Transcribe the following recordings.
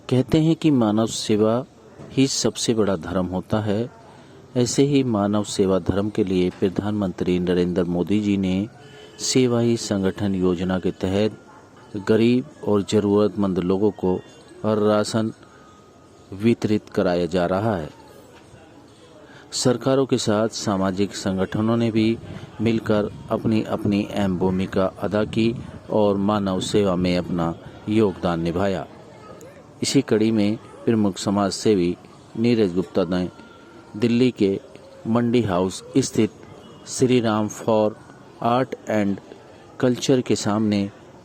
कहते हैं कि मानव सेवा ही सबसे बड़ा धर्म होता है। ऐसे ही मानव सेवा धर्म के लिए प्रधानमंत्री नरेंद्र मोदी जी ने सेवा ही संगठन योजना के तहत गरीब और ज़रूरतमंद लोगों को राशन वितरित कराया जा रहा है। सरकारों के साथ सामाजिक संगठनों ने भी मिलकर अपनी अपनी अहम भूमिका अदा की और मानव सेवा में अपना योगदान निभाया। इसी कड़ी में प्रमुख समाज सेवी नीरज गुप्ता ने दिल्ली के मंडी हाउस स्थित Shri Ram for art and culture के सामने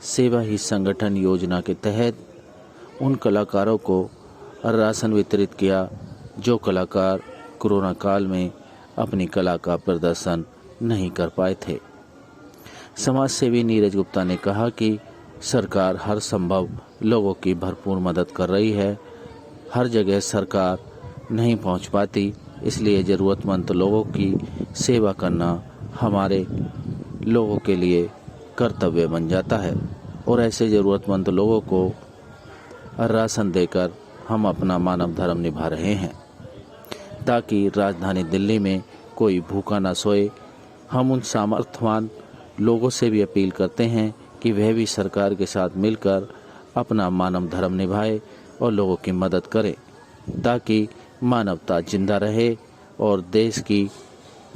सेवा ही संगठन योजना के तहत उन कलाकारों को राशन वितरित किया जो कलाकार कोरोना काल में अपनी कला का प्रदर्शन नहीं कर पाए थे। समाज सेवी नीरज गुप्ता ने कहा कि सरकार हर संभव लोगों की भरपूर मदद कर रही है। हर जगह सरकार नहीं पहुंच पाती, इसलिए ज़रूरतमंद लोगों की सेवा करना हमारे लोगों के लिए कर्तव्य बन जाता है और ऐसे ज़रूरतमंद लोगों को राशन देकर हम अपना मानव धर्म निभा रहे हैं ताकि राजधानी दिल्ली में कोई भूखा न सोए। हम उन सामर्थ्यवान लोगों से भी अपील करते हैं कि वह भी सरकार के साथ मिलकर अपना मानव धर्म निभाए और लोगों की मदद करे ताकि मानवता जिंदा रहे और देश की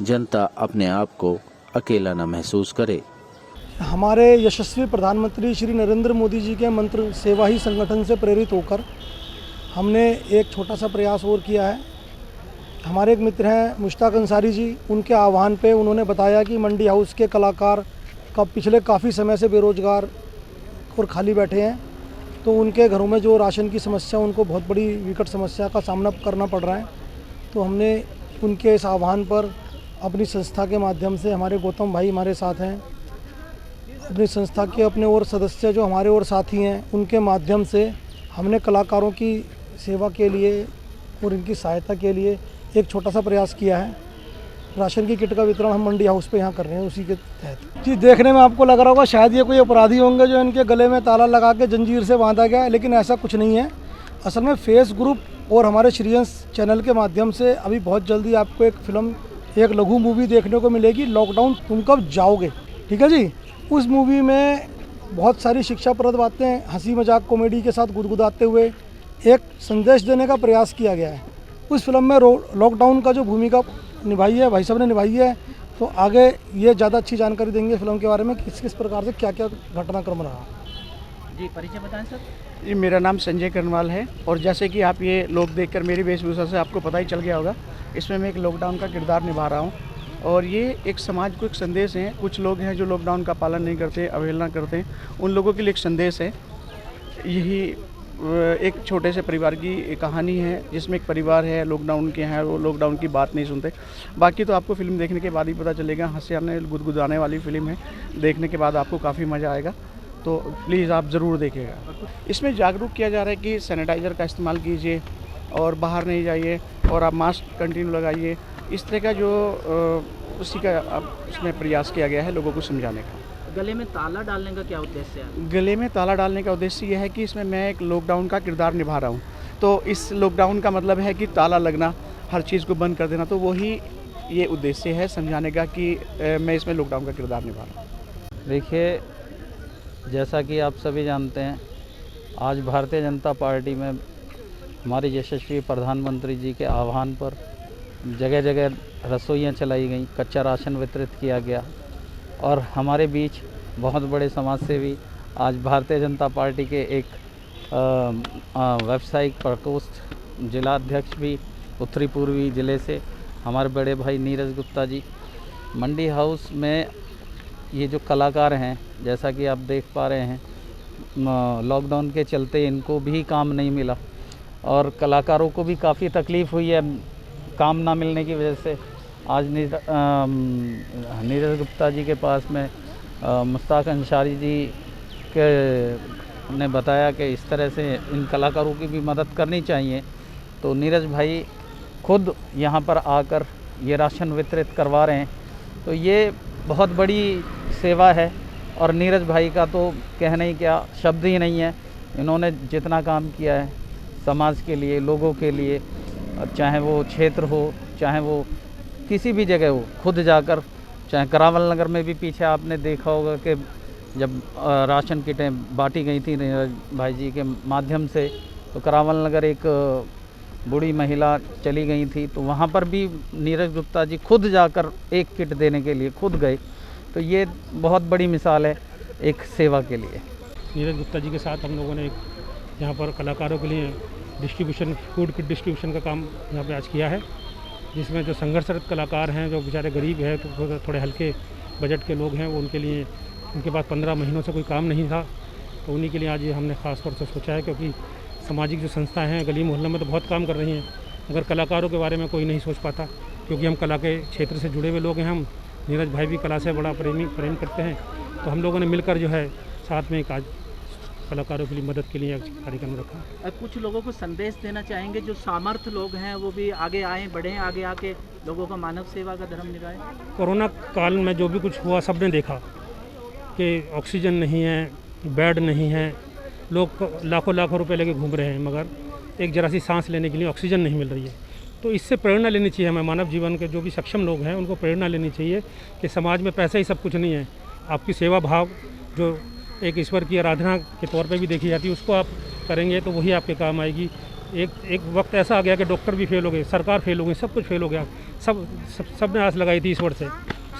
जनता अपने आप को अकेला न महसूस करे। हमारे यशस्वी प्रधानमंत्री श्री नरेंद्र मोदी जी के मंत्र सेवा ही संगठन से प्रेरित होकर हमने एक छोटा सा प्रयास और किया है। हमारे एक मित्र हैं मुश्ताक अंसारी जी, उनके आह्वान पे उन्होंने बताया कि मंडी हाउस के कलाकार का पिछले काफ़ी समय से बेरोजगार और खाली बैठे हैं, तो उनके घरों में जो राशन की समस्या, उनको बहुत बड़ी विकट समस्या का सामना करना पड़ रहा है। तो हमने उनके इस आह्वान पर अपनी संस्था के माध्यम से, हमारे गौतम भाई हमारे साथ हैं, अपनी संस्था के अपने और सदस्य जो हमारे और साथी हैं, उनके माध्यम से हमने कलाकारों की सेवा के लिए और इनकी सहायता के लिए एक छोटा सा प्रयास किया है। राशन की किट का वितरण हम मंडी हाउस पे यहाँ कर रहे हैं उसी के तहत। जी, देखने में आपको लग रहा होगा शायद ये कोई अपराधी होंगे जो इनके गले में ताला लगा के जंजीर से बांधा गया है, लेकिन ऐसा कुछ नहीं है। असल में फेस ग्रुप और हमारे श्रीयंश चैनल के माध्यम से अभी बहुत जल्दी आपको एक फिल्म, एक लघु मूवी देखने को मिलेगी, लॉकडाउन तुम कब जाओगे, ठीक है जी। उस मूवी में बहुत सारी शिक्षाप्रद बातें हंसी मजाक कॉमेडी के साथ गुदगुदाते हुए एक संदेश देने का प्रयास किया गया है। उस फिल्म में लॉकडाउन का जो भूमिका निभाई है भाई साहब ने निभाई है, तो आगे ये ज़्यादा अच्छी जानकारी देंगे फिल्म के बारे में, किस किस प्रकार से क्या क्या घटनाक्रम रहा। जी, परिचय बताएं सर। जी, मेरा नाम संजय करनवाल है और जैसे कि आप ये लोग देखकर मेरी वेशभूषा से आपको पता ही चल गया होगा, इसमें मैं एक लॉकडाउन का किरदार निभा रहा हूँ और ये एक समाज को एक संदेश है। कुछ लोग हैं जो लॉकडाउन का पालन नहीं करते, अवहेलना करते हैं, उन लोगों के लिए एक संदेश है। यही एक छोटे से परिवार की कहानी है जिसमें एक परिवार है, लॉकडाउन के हैं, वो लॉकडाउन की बात नहीं सुनते। बाकी तो आपको फिल्म देखने के बाद ही पता चलेगा। हंसने गुदगुदाने वाली फिल्म है, देखने के बाद आपको काफ़ी मज़ा आएगा, तो प्लीज़ आप ज़रूर देखिएगा। इसमें जागरूक किया जा रहा है कि सैनिटाइज़र का इस्तेमाल कीजिए और बाहर नहीं जाइए और आप मास्क कंटिन्यू लगाइए। इस तरह का जो उसी का इसमें प्रयास किया गया है लोगों को समझाने का। गले में ताला डालने का क्या उद्देश्य है? गले में ताला डालने का उद्देश्य यह है कि इसमें मैं एक लॉकडाउन का किरदार निभा रहा हूँ, तो इस लॉकडाउन का मतलब है कि ताला लगना, हर चीज़ को बंद कर देना, तो वही ये उद्देश्य है समझाने का कि मैं इसमें लॉकडाउन का किरदार निभा रहा हूँ। देखिए, जैसा कि आप सभी जानते हैं, आज भारतीय जनता पार्टी में हमारे यशस्वी प्रधानमंत्री जी के आह्वान पर जगह जगह रसोइयाँ चलाई गई, कच्चा राशन वितरित किया गया और हमारे बीच बहुत बड़े समाज सेवी आज भारतीय जनता पार्टी के एक व्यावसायिक प्रकोष्ठ जिलाध्यक्ष भी उत्तरी पूर्वी ज़िले से हमारे बड़े भाई नीरज गुप्ता जी, मंडी हाउस में ये जो कलाकार हैं, जैसा कि आप देख पा रहे हैं, लॉकडाउन के चलते इनको भी काम नहीं मिला और कलाकारों को भी काफ़ी तकलीफ़ हुई है काम ना मिलने की वजह से। आज नीरज गुप्ता जी के पास में मुश्ताक अंसारी जी के ने बताया कि इस तरह से इन कलाकारों की भी मदद करनी चाहिए, तो नीरज भाई खुद यहाँ पर आकर ये राशन वितरित करवा रहे हैं, तो ये बहुत बड़ी सेवा है और नीरज भाई का तो कहना ही क्या, शब्द ही नहीं है। इन्होंने जितना काम किया है समाज के लिए, लोगों के लिए, चाहे वो क्षेत्र हो, चाहे वो किसी भी जगह हो, खुद जाकर, चाहे करावल नगर में भी पीछे आपने देखा होगा कि जब राशन किटें बांटी गई थी नीरज भाई जी के माध्यम से, तो करावल नगर एक बूढ़ी महिला चली गई थी, तो वहाँ पर भी नीरज गुप्ता जी खुद जाकर एक किट देने के लिए खुद गए। तो ये बहुत बड़ी मिसाल है एक सेवा के लिए। नीरज गुप्ता जी के साथ हम लोगों ने यहाँ पर कलाकारों के लिए डिस्ट्रीब्यूशन, फूड किट डिस्ट्रीब्यूशन का काम यहाँ पे आज किया है, जिसमें जो संघर्षरत कलाकार हैं, जो बेचारे गरीब हैं, तो थोड़े हल्के बजट के लोग हैं, वो उनके लिए, उनके पास 15 महीनों से कोई काम नहीं था, तो उन्हीं के लिए आज ये हमने ख़ास तौर से सोचा है। क्योंकि सामाजिक जो संस्थाएं हैं गली मोहल्ले में तो बहुत काम कर रही हैं, मगर कलाकारों के बारे में कोई नहीं सोच पाता, क्योंकि हम कला के क्षेत्र से जुड़े हुए लोग हैं। हम नीरज भाई भी कला से बड़ा प्रेम करते हैं, तो हम लोगों ने मिलकर जो है साथ में एक आज कलाकारों के लिए मदद के लिए कार्यक्रम रखा। कुछ लोगों को संदेश देना चाहेंगे, जो सामर्थ्य लोग हैं वो भी आगे आएँ, बढ़ें, आगे आके लोगों का मानव सेवा का धर्म निभाएं। कोरोना काल में जो भी कुछ हुआ सबने देखा कि ऑक्सीजन नहीं है, बेड नहीं है, लोग लाखों लाखों रुपए लेके घूम रहे हैं, मगर एक जरा सी सांस लेने के लिए ऑक्सीजन नहीं मिल रही है। तो इससे प्रेरणा लेनी चाहिए हमें, मानव जीवन के जो भी सक्षम लोग हैं उनको प्रेरणा लेनी चाहिए कि समाज में पैसा ही सब कुछ नहीं है। आपकी सेवा भाव जो एक ईश्वर की आराधना के तौर पे भी देखी जाती है, उसको आप करेंगे तो वही आपके काम आएगी। एक वक्त ऐसा आ गया कि डॉक्टर भी फेल हो गए, सरकार फेल हो गई, सब कुछ फेल हो गया, सब ने आस लगाई थी ईश्वर से,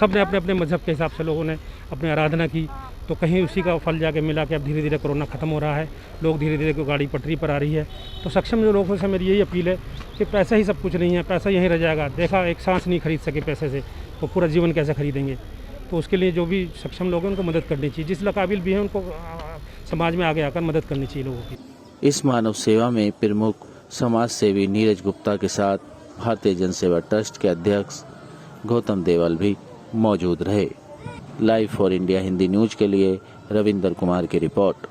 सब ने अपने अपने मजहब के हिसाब से लोगों ने अपनी आराधना की, तो कहीं उसी का फल जाके मिला कि अब धीरे धीरे कोरोना ख़त्म हो रहा है, लोग धीरे धीरे गाड़ी पटरी पर आ रही है। तो सक्षम जो लोगों से मेरी यही अपील है कि पैसा ही सब कुछ नहीं है, पैसा यहीं रह जाएगा। देखा, एक सांस नहीं खरीद सके पैसे से, तो पूरा जीवन कैसे खरीदेंगे। तो उसके लिए जो भी सक्षम लोग हैं उनको मदद करनी चाहिए, जिस काबिल भी हैं उनको समाज में आगे आकर मदद करनी चाहिए लोगों की। इस मानव सेवा में प्रमुख समाज सेवी नीरज गुप्ता के साथ भारतीय जन सेवा ट्रस्ट के अध्यक्ष गौतम देवल भी मौजूद रहे। Live for India Hindi news के लिए रविंदर कुमार की रिपोर्ट।